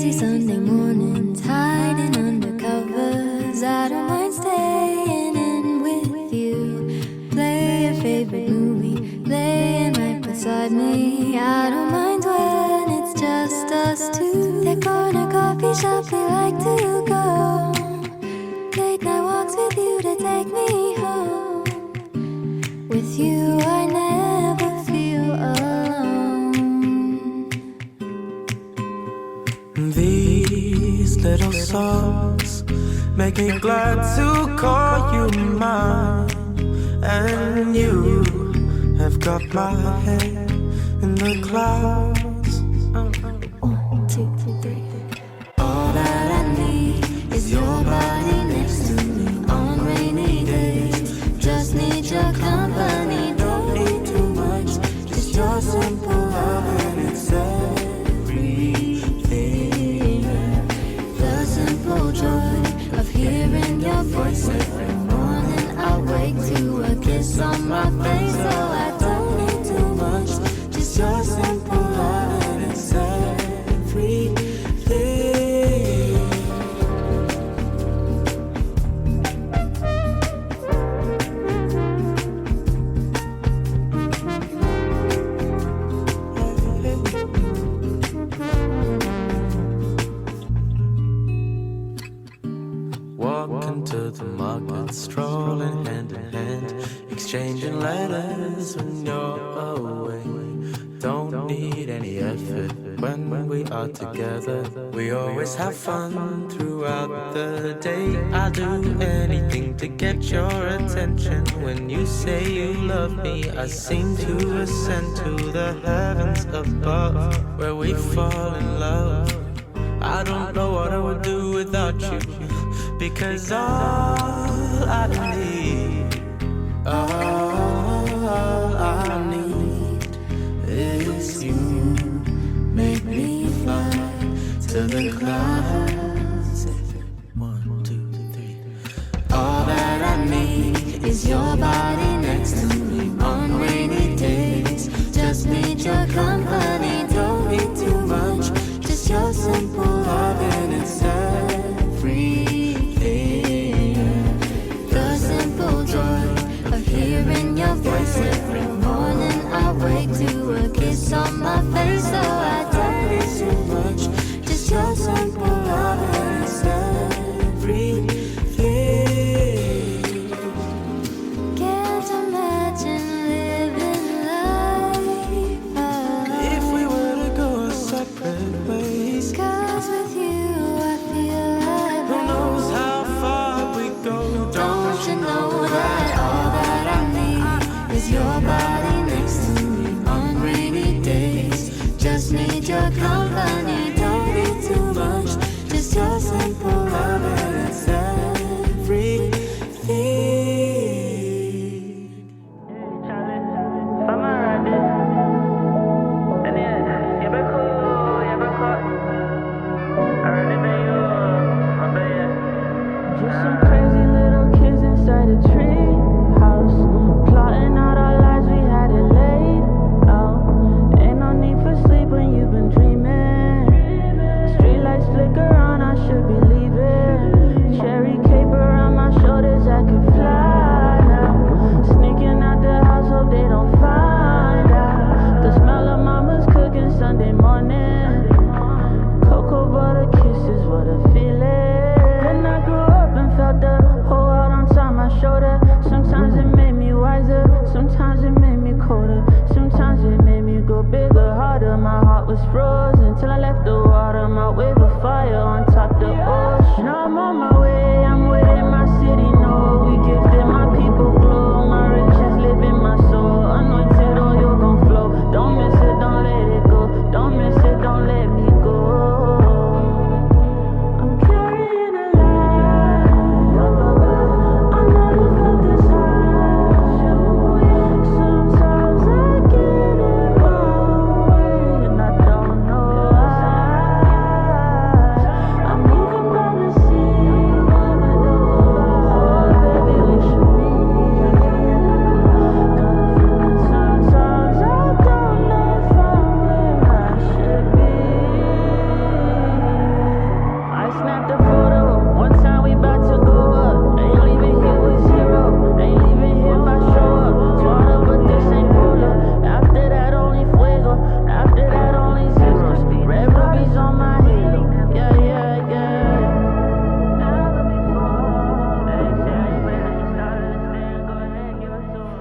lazy Sunday mornings, hiding under covers. I don't mind staying in with you. Play your favorite movie, laying right beside me. I don't mind when it's just us two. That corner coffee shop we like to go. Late night walks with you to take me home. With you I never feel alone. These little songs make me glad to call you mine. And you have got my head in the clouds. 1, 2, 3. All that I need is your body next to me on rainy days. Just need your company, don't need too much. Just your simple love and it's everything. The simple joy of hearing your voice every morning. I wake to a kiss on my face, so I don't need too much. Just your simple love and it's everything. Walking to the market, strolling hand in hand, exchanging letters when you're away. Don't need any effort when we are together. We always have fun throughout the day. I'll do anything to get your attention. When you say you love me, I seem to ascend to the heavens above, where we fall in love. I don't know what I would do without you, because all I need is you. Make me fly to the clouds. 1, 2, 3. All that I need is your body next to me on rainy days. Just need your company, don't need too much. Just your simple love and it's everything. The simple joy of hearing your voice every morning. I wake to a kiss on my face, so I don't need too much. Just your simple love and it's everything. Can't imagine living life If we were to go our separate ways, 'cause with you I feel like who knows how far we go? Don't you know that all that I need is your body next to me on rainy days? Just need your company, don't need too much. Just your simple love and it's everything. Just some crazy little kids inside a tree house, plotting out our lives, we had it laid out. Ain't no need for sleep when you've been dreaming.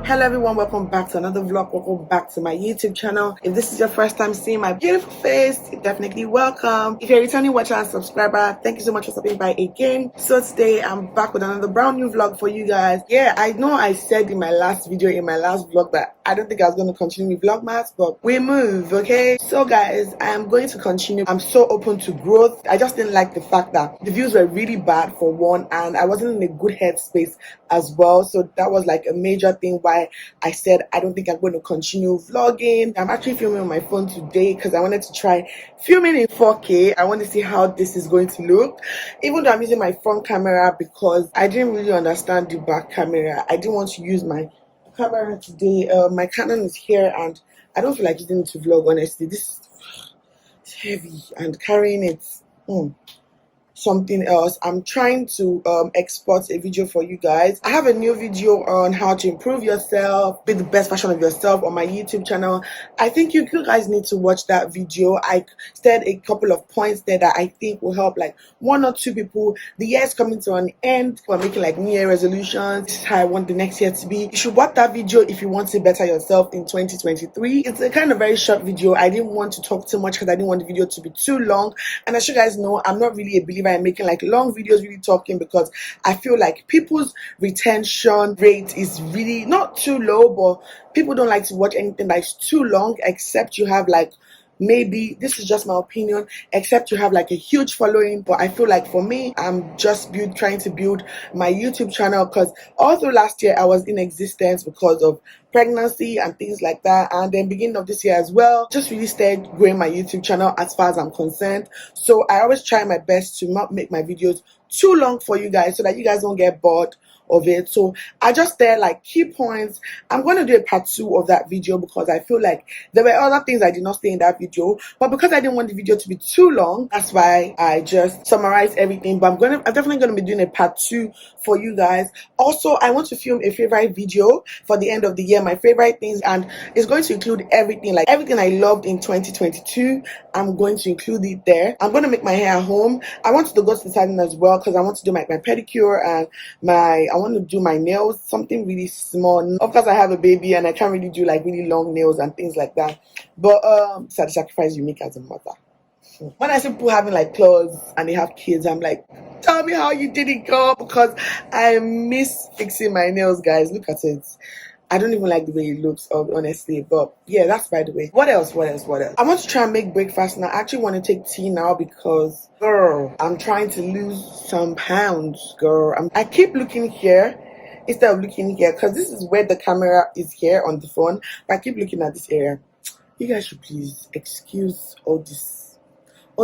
Hello everyone, welcome back to another vlog. Welcome back to my YouTube channel. If this is your first time seeing my beautiful face, you're definitely welcome. If you're a returning watcher and subscriber, thank you so much for stopping by again. So today I'm back with another brand new vlog for you guys. Yeah, I know I said in my last video, in my last vlog, that I don't think I was going to continue with VLOGMAS, but we move, okay? So guys, I'm going to continue. I'm so open to growth. I just didn't like the fact that the views were really bad for one, and I wasn't in a good headspace as well. So that was like a major thing why I said I don't think I'm going to continue vlogging. I'm actually filming on my phone today because I wanted to try filming in 4K. I want to see how this is going to look, even though I'm using my front camera because I didn't really understand the back camera. I didn't want to use my camera today. My Canon is here and I don't feel like using it to vlog, honestly. This is heavy and carrying it something else. I'm trying to export a video for you guys. I have a new video on how to improve yourself, be the best version of yourself on my YouTube channel. I think you guys need to watch that video. I said a couple of points there that I think will help like 1 or 2 people. The year is coming to an end. We're making like New Year resolutions. This is how I want the next year to be. You should watch that video if you want to better yourself in 2023. It's a kind of very short video. I didn't want to talk too much because I didn't want the video to be too long. And as you guys know, I'm not really a believer in making like long videos really talking, because I feel like people's retention rate is really not too low, but people don't like to watch anything that's too long, except you have like, maybe this is just my opinion, except you have like a huge following. But I feel like for me, I'm just trying to build my YouTube channel, because all through last year I was in existence because of pregnancy and things like that, and then beginning of this year as well, just really started growing my YouTube channel as far as I'm concerned. So I always try my best to not make my videos too long for you guys so that you guys don't get bored of it. So I just said like key points. I'm going to do a part 2 of that video because I feel like there were other things I did not say in that video, but because I didn't want the video to be too long, that's why I just summarized everything. But I'm definitely going to be doing a part 2 for you guys. Also, I want to film a favorite video for the end of the year, my favorite things, and it's going to include everything, like everything I loved in 2022. I'm going to include it there. I'm going to make my hair at home. I want to go to the salon as well because I want to do my pedicure, and I want to do my nails, something really small. Of course, I have a baby and I can't really do like really long nails and things like that. But it's a sacrifice you make as a mother. When I see people having like clothes and they have kids, I'm like, tell me how you did it, girl, because I miss fixing my nails, guys. Look at it. I don't even like the way it looks, honestly. But yeah, that's by the way. What else? I want to try and make breakfast now. I actually want to take tea now because, girl, I'm trying to lose some pounds, girl. I keep looking here instead of looking here, because this is where the camera is here on the phone. But I keep looking at this area. You guys should please excuse all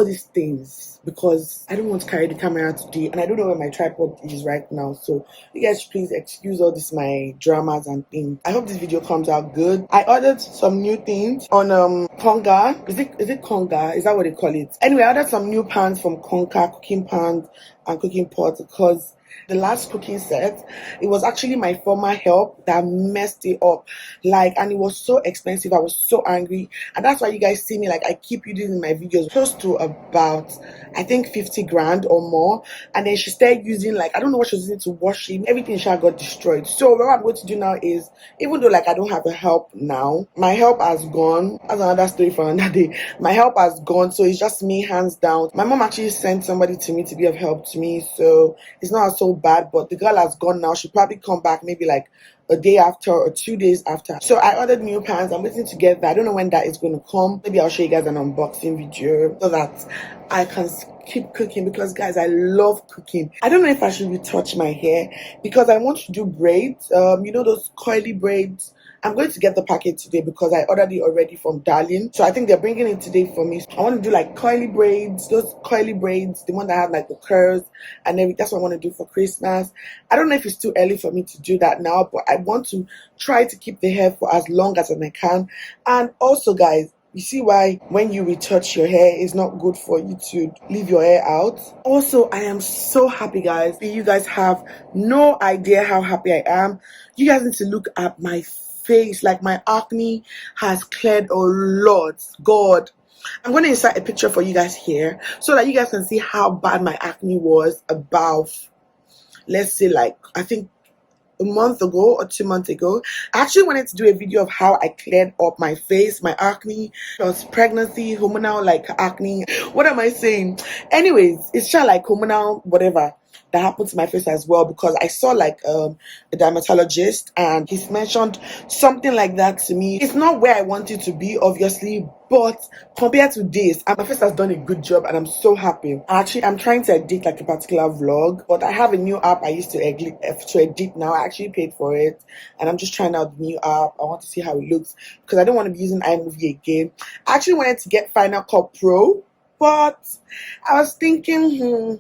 these things, because I don't want to carry the camera today and I don't know where my tripod is right now. So you guys please excuse all this my dramas and things. I hope this video comes out good. I ordered some new things on Konga. Is it Konga? Is that what they call it? Anyway, I ordered some new pans from Konga, cooking pans and cooking pots, because the last cooking set, it was actually my former help that messed it up, like, and it was so expensive. I was so angry, and that's why you guys see me like I keep using in my videos close to about, I think, 50 grand or more. And then she started using, like, I don't know what she was using to wash it. Everything she got destroyed. So what I'm going to do now is, even though like I don't have a help now, my help has gone. That's another story for another day. My help has gone, so it's just me, hands down. My mom actually sent somebody to me to be of help to me, so it's not so bad. But the girl has gone now. She'll probably come back maybe like a day after or 2 days after. So I ordered new pans. I'm waiting to get that. I don't know when that is going to come. Maybe I'll show you guys an unboxing video so that I can keep cooking, because guys, I love cooking. I don't know if I should retouch my hair because I want to do braids, you know, those coily braids. I'm going to get the package today because I ordered it already from Darling. So I think they're bringing it today for me. I want to do like coily braids, those coily braids, the one that have like the curls and everything. That's what I want to do for Christmas. I don't know if it's too early for me to do that now, but I want to try to keep the hair for as long as I can. And also, guys, you see why when you retouch your hair, it's not good for you to leave your hair out. Also, I am so happy, guys. You guys have no idea how happy I am. You guys need to look at my face. Like, my acne has cleared a lot. God, I'm going to insert a picture for you guys here so that you guys can see how bad my acne was about, let's say, like, I think a month ago or 2 months ago. I actually wanted to do a video of how I cleared up my face, my acne, plus pregnancy, hormonal like acne. What am I saying? Anyways, it's just like hormonal whatever that happened to my face as well, because I saw like a dermatologist and he's mentioned something like that to me. It's not where I want it to be, obviously, but compared to this, my face has done a good job and I'm so happy. Actually, I'm trying to edit like a particular vlog, but I have a new app I used to edit now. I actually paid for it and I'm just trying out the new app. I want to see how it looks because I don't want to be using iMovie again. I actually wanted to get Final Cut Pro, but I was thinking,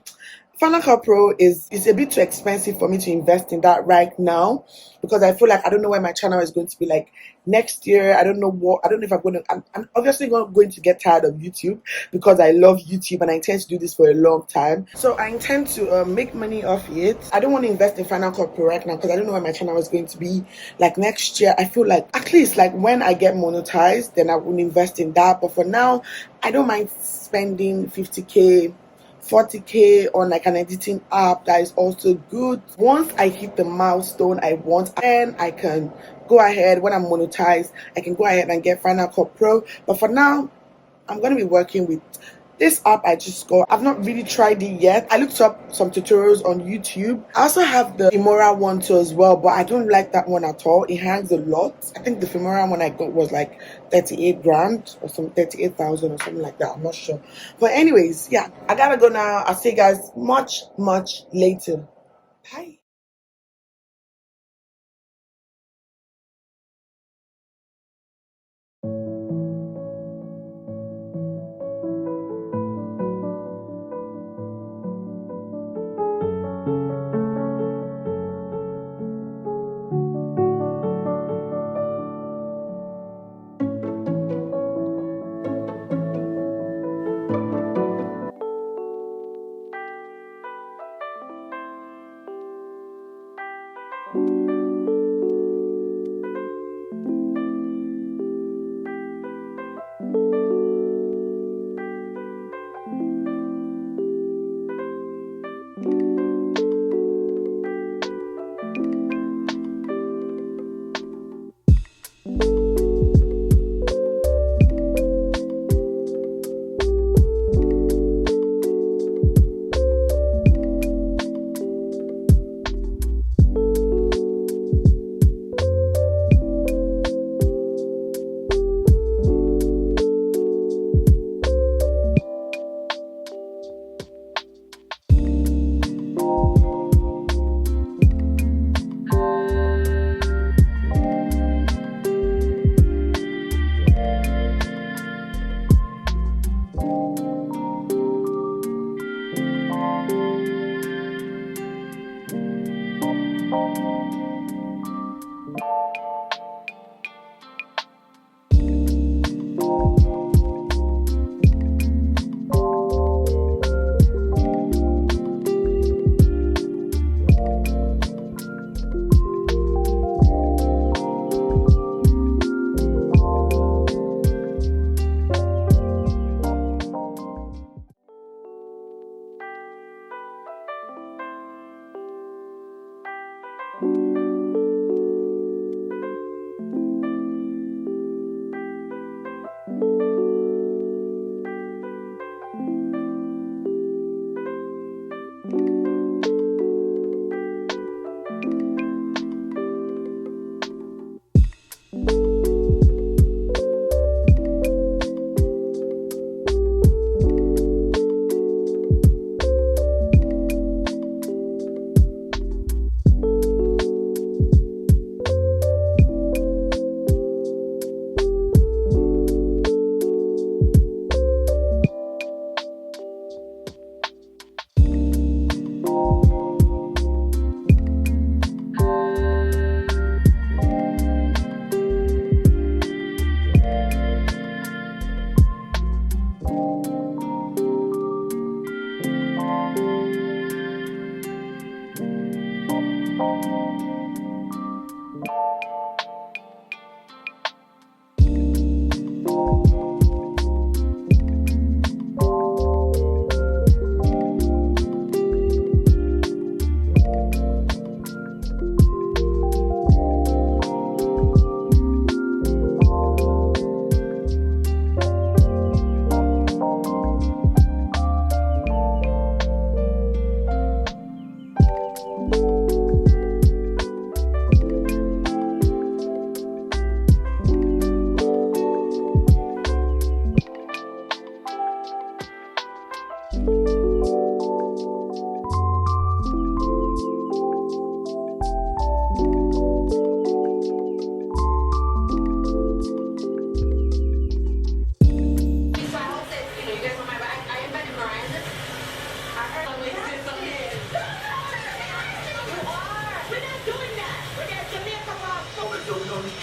Final Cut Pro is a bit too expensive for me to invest in that right now, because I feel like I don't know where my channel is going to be like next year. I don't know if I'm going to. I'm obviously going to get tired of YouTube because I love YouTube and I intend to do this for a long time. So I intend to make money off it. I don't want to invest in Final Cut Pro right now because I don't know where my channel is going to be like next year. I feel like at least like when I get monetized, then I will invest in that. But for now, I don't mind spending 50K. 40K on like an editing app that is also good. Once I hit the milestone I want, then I can go ahead. When I'm monetized, I can go ahead and get Final Cut Pro. But for now, I'm going to be working with this app I just got. I've not really tried it yet. I looked up some tutorials on YouTube. I also have the Femora one too as well, but I don't like that one at all. It hangs a lot. I think the Femora one I got was like 38 grand or some 38,000 or something like that. I'm not sure. But anyways, yeah, I gotta go now. I'll see you guys much later. Bye.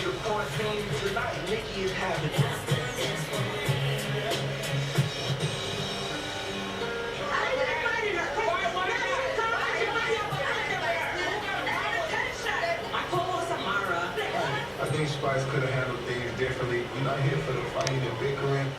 I think Spice could have handled things differently. We're not here for the fighting and bickering.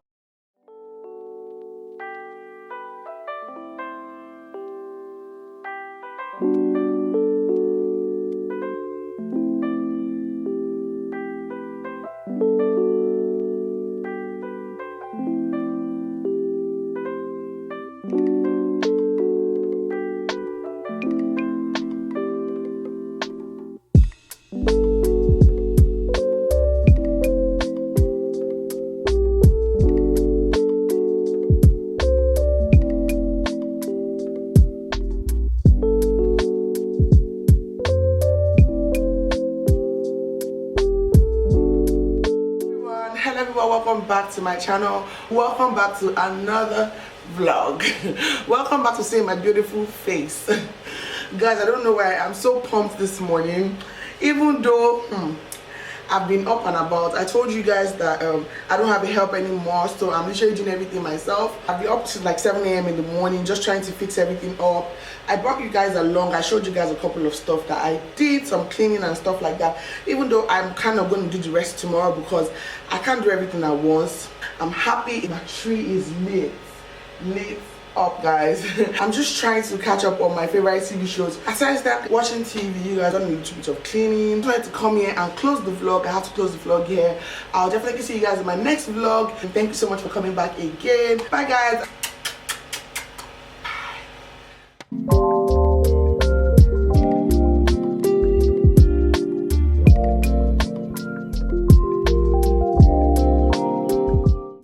Hello everyone, welcome back to my channel. Welcome back to another vlog. Welcome back to seeing my beautiful face. Guys, I don't know why I'm so pumped this morning, even though I've been up and about. I told you guys that I don't have help anymore, so I'm literally doing everything myself. I've been up to like 7 a.m. in the morning just trying to fix everything up. I brought you guys along. I showed you guys a couple of stuff that I did, some cleaning and stuff like that, even though I'm kind of going to do the rest tomorrow because I can't do everything at once. I'm happy my tree is lit up, guys. I'm just trying to catch up on my favorite TV shows. Aside that, watching TV, you guys, done a little bit of cleaning. I tried to come here and close the vlog. I have to close the vlog here. I'll definitely see you guys in my next vlog, and thank you so much for coming back again. Bye guys.